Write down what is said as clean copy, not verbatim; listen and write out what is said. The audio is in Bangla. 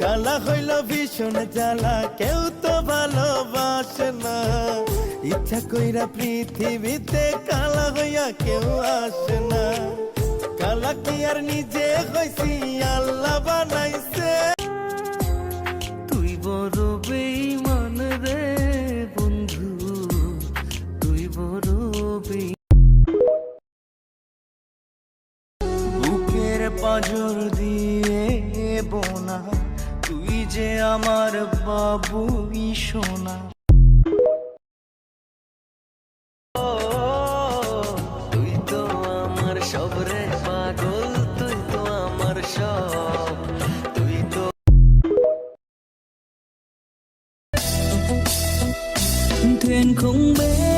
কালা হইল ভীষণ জ্বালা, কেউ তো ভালোবাসে না। ইচ্ছা কইরা পৃথিবীতে কালা হইয়া কেউ আসে না। কালা কি আর নিজে হইছি, আল্লাহ বানাইছে। তুই বড় বেঈমান রে বন্ধু, তুই বড় বুকের পাঁজর দিয়ে বোনা, তুই যে আমার বাবুই সোনা। তুই তো আমার সব রে পাগল, তুই তো আমার সব, তুই তো thuyền không bên